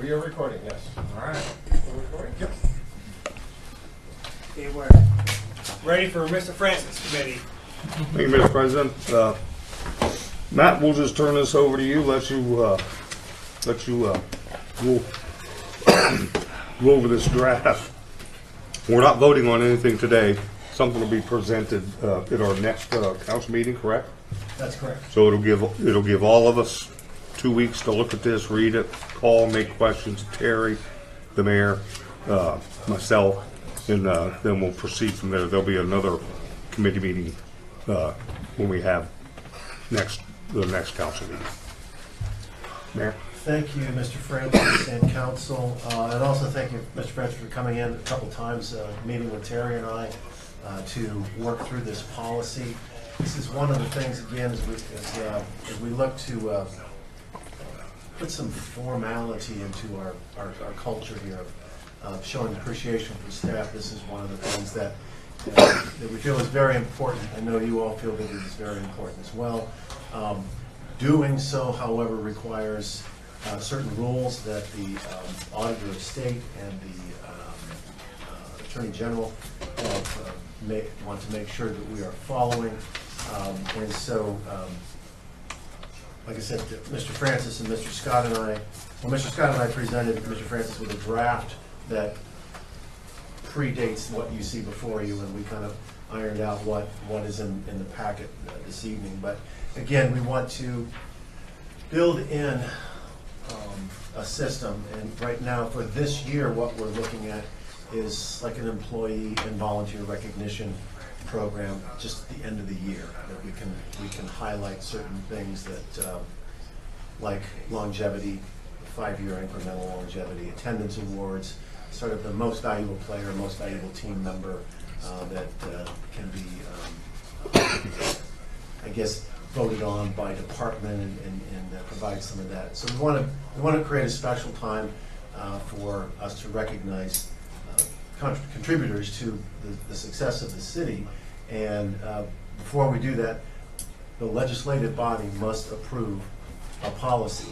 We are recording, yes. All right. We're recording? Yep. Okay, we're ready for Mr. Francis Committee. Thank you, Mr. President. Matt, we'll just turn this over to you. Let you go over this draft. We're not voting on anything today. Something will be presented at our next council meeting, correct? That's correct. So it'll give all of us 2 weeks to look at this, read it, call, make questions. Terry, the mayor, myself, and then we'll proceed from there. There'll be another committee meeting when we have the next council meeting. Mayor. Thank you, Mr. Francis and council, and also thank you, Mr. Francis, for coming in a couple times, meeting with Terry and I to work through this policy. This is one of the things, again, as we look to put some formality into our culture here of showing appreciation for staff. This is one of the things that we feel is very important. I know you all feel that it is very important as well. Doing so, however, requires certain rules that the Auditor of State and the Attorney General want to make sure that we are following. And so, like I said, Mr. Francis and Mr. Scott and I, Mr. Scott and I presented Mr. Francis with a draft that predates what you see before you, and we kind of ironed out what is in the packet this evening. But again, we want to build in a system, and right now for this year what we're looking at is like an employee and volunteer recognition program just at the end of the year, that we can highlight certain things that like longevity, 5-year incremental longevity, attendance awards, sort of the most valuable player, most valuable team member that can be, I guess, voted on by department and provide some of that. So we want to create a special time for us to recognize contributors to the success of the city. And before we do that, the legislative body must approve a policy,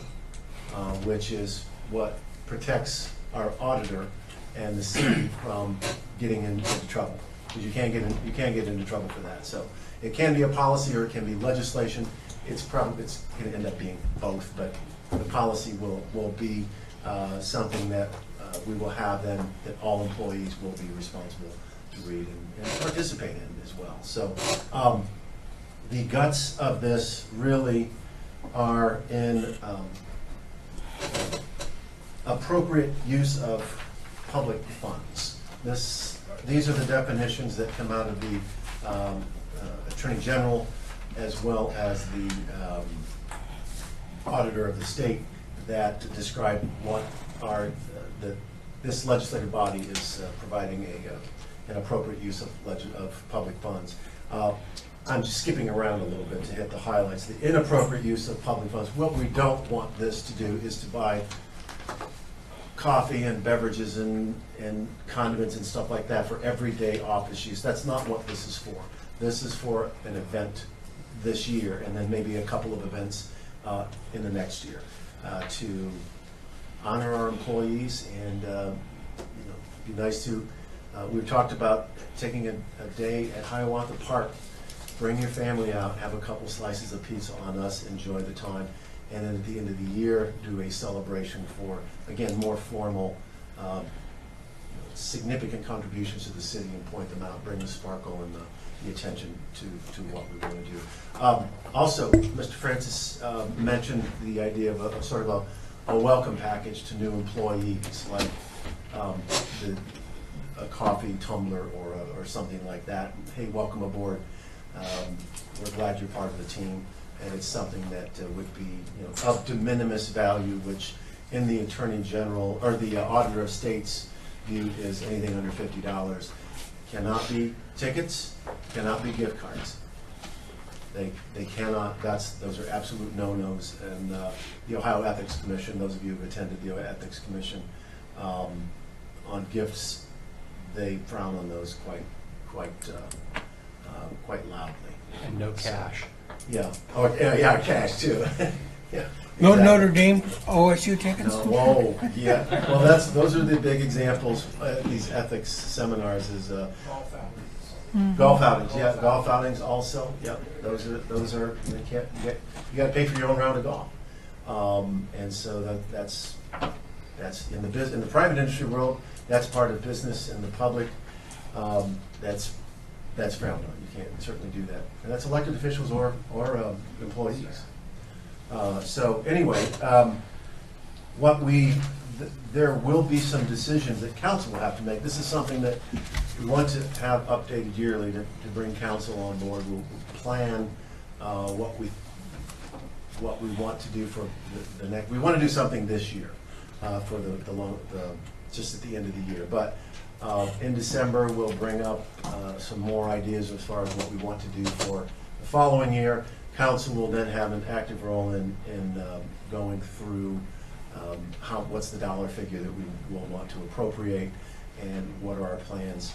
which is what protects our auditor and the city from getting into trouble, because you can't get into trouble for that. So it can be a policy or it can be legislation. It's going to end up being both, but the policy will be something that we will have then that all employees will be responsible to read and participate in as well. So the guts of this really are in appropriate use of public funds. These are the definitions that come out of the Attorney General as well as the Auditor of the State that describe what are this legislative body is providing an appropriate use of public funds. I'm just skipping around a little bit to hit the highlights. The inappropriate use of public funds. What we don't want this to do is to buy coffee and beverages and condiments and stuff like that for everyday office use. That's not what this is for. This is for an event this year, and then maybe a couple of events in the next year to honor our employees and be nice to. We've talked about taking a day at Hiawatha Park. Bring your family out, have a couple slices of pizza on us, enjoy the time, and then at the end of the year, do a celebration for, again, more formal, significant contributions to the city and point them out, bring the sparkle and the attention to what we want to do. Also, Mr. Francis mentioned the idea of a sort of a welcome package to new employees, like a coffee tumbler or something like that. Hey, welcome aboard. We're glad you're part of the team, and it's something that would be of de minimis value, which in the Attorney General or the Auditor of State's view is anything under $50. Cannot be tickets, cannot be gift cards. They cannot. Those are absolute no-nos. And the Ohio Ethics Commission, those of you who've attended the Ohio Ethics Commission, on gifts, they frown on those quite loudly. And no cash. Yeah. Oh, yeah, cash too. Yeah. No Exactly. Notre Dame OSU tickets? No, whoa, yeah. Well, those are the big examples. These ethics seminars is golf outings. Yeah, golf outings also. Yep, those are you got to pay for your own round of golf, and so that's in the private industry world. That's part of business. In the public, that's frowned on. You can't certainly do that, and that's elected officials or employees. So anyway, there will be some decisions that council will have to make. This is something that we want to have updated yearly to bring council on board. We'll plan what we want to do for the next. We want to do something this year for just at the end of the year. But in December, we'll bring up some more ideas as far as what we want to do for the following year. Council will then have an active role in going through what's the dollar figure that we will want to appropriate and what are our plans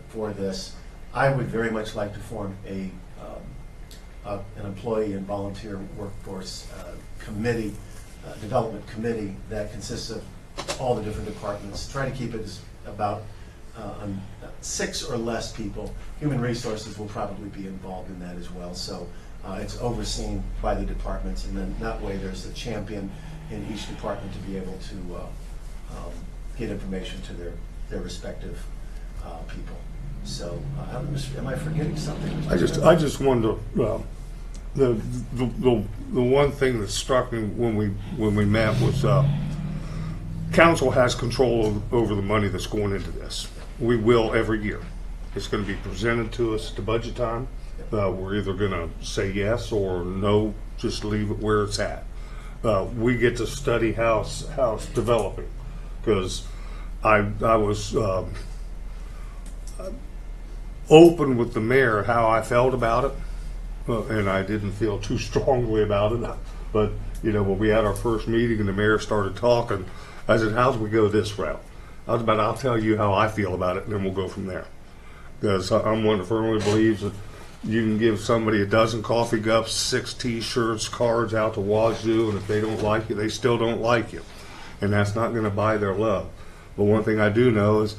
for this. I would very much like to form an employee and volunteer workforce committee, development committee that consists of all the different departments. Try to keep it as about 6 or less people. Human resources will probably be involved in that as well. So it's overseen by the departments, and then that way there's a champion in each department to be able to get information to their respective people. So am I forgetting something? I just wanted to, the one thing that struck me when we met was council has control over the money that's going into this. We will every year. It's going to be presented to us at budget time. We're either going to say yes or no, just leave it where it's at. We get to study how it's developing, because I was open with the mayor how I felt about it, and I didn't feel too strongly about it. But when we had our first meeting and the mayor started talking, I said, "How's we go this route?" I'll tell you how I feel about it, and then we'll go from there. Because I'm one that firmly believes that you can give somebody a dozen coffee cups, 6 T-shirts, cards out to wazoo, and if they don't like you, they still don't like you. And that's not going to buy their love. But one thing I do know is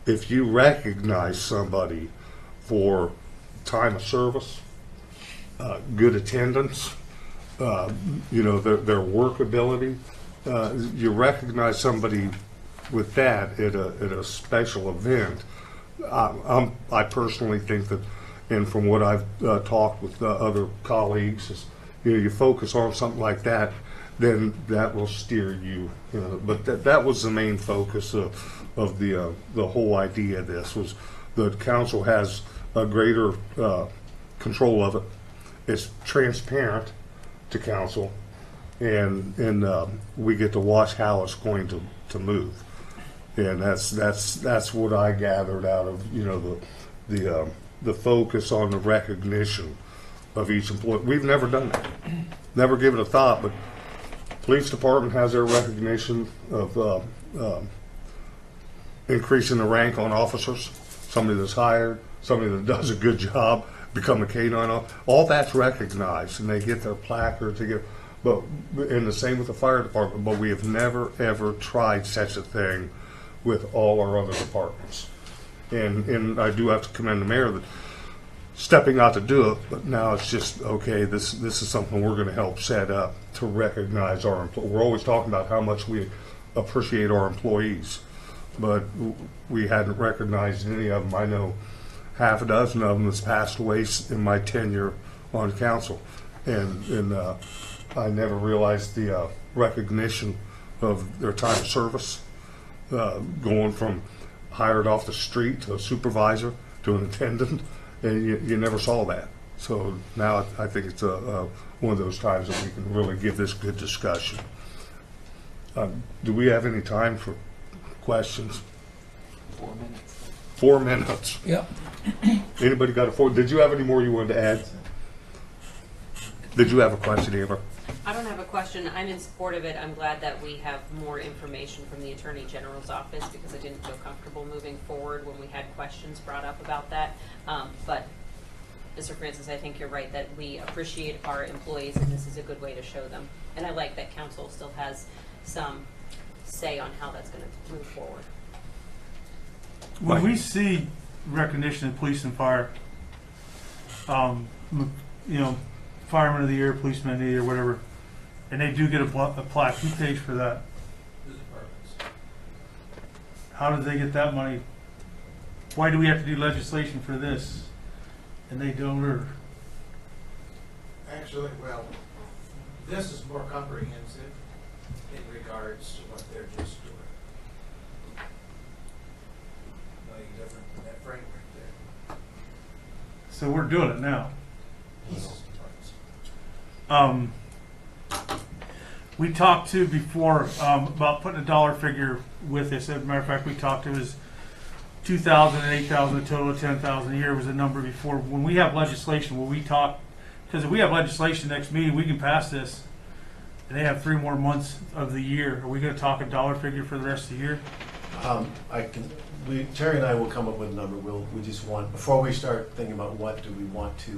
if you recognize somebody for time of service, good attendance, their work ability, you recognize somebody with that at a special event. I personally think that, and from what I've talked with other colleagues, is you focus on something like that, then that will steer you. But that was the main focus of the whole idea of this, was the council has a greater control of it. It's transparent to council, and we get to watch how it's going to move. And that's what I gathered out of the focus on the recognition of each employee. We've never done that, never given a thought. But police department has their recognition of increasing the rank on officers. Somebody that's hired, somebody that does a good job, become a K-9. All that's recognized, and they get their placards. And the same with the fire department. But we have never ever tried such a thing with all our other departments. And I do have to commend the mayor that stepping out to do it, but now it's just, okay, this is something we're going to help set up to recognize our employees. We're always talking about how much we appreciate our employees, but we hadn't recognized any of them. I know half a dozen of them that's passed away in my tenure on council, and I never realized the recognition of their time of service, going from hired off the street to a supervisor to an attendant, and you never saw that. So now I think it's one of those times that we can really give this good discussion. Do we have any time for questions? 4 minutes. 4 minutes. Yep. Anybody got a 4? Did you have any more you wanted to add? Did you have a question, Amber? I don't have a question. I'm in support of it. I'm glad that we have more information from the Attorney General's office, because I didn't feel comfortable moving forward when we had questions brought up about that. But Mr. Francis, I think you're right that we appreciate our employees and this is a good way to show them. And I like that council still has some say on how that's going to move forward. When we see recognition of police and fire, you know, fireman of the year, policeman of the year, whatever, and they do get a plaque, who pays for that? The departments. How do they get that money? Why do we have to do legislation for this? And they don't, or? Actually, well, this is more comprehensive in regards to what they're just doing. Nothing different than that frame right there. So we're doing it now. This is departments. We talked to before about putting a dollar figure with this. As a matter of fact, we talked, it was 2,000 and 8,000, a total of 10,000 a year was a number before. When we have legislation, will we talk, because if we have legislation next meeting, we can pass this, and they have 3 more months of the year. Are we going to talk a dollar figure for the rest of the year? Terry and I will come up with a number. We just want, before we start thinking about what do we want to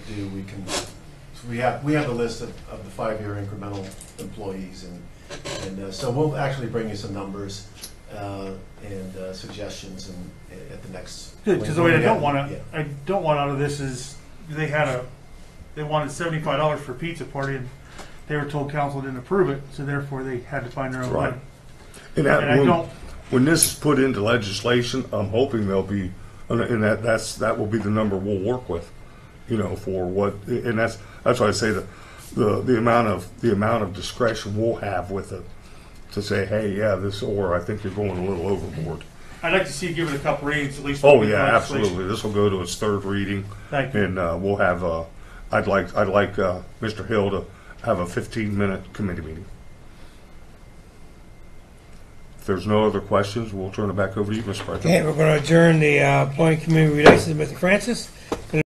do, we have the list of the 5-year incremental employees, and so we'll actually bring you some numbers and suggestions at the next. Good, because the way I don't want out of this is they wanted $75 for a pizza party, and they were told council didn't approve it, so therefore they had to find their own Right. money. And I don't. when this is put into legislation, I'm hoping there'll be, and that will be the number we'll work with, you know, for what, and that's why I say the amount of discretion we'll have with it to say, hey, yeah, this, or I think you're going a little overboard. I'd like to see you give it a couple readings at least. Oh with yeah, legislation. absolutely. This will go to its 3rd reading, Thank you. and we'll have. I'd like Mr. Hill to have a 15-minute committee meeting. If there's no other questions, we'll turn it back over to you, Mr. President. Okay, we're going to adjourn the Employee Community Relations, Mr. Francis.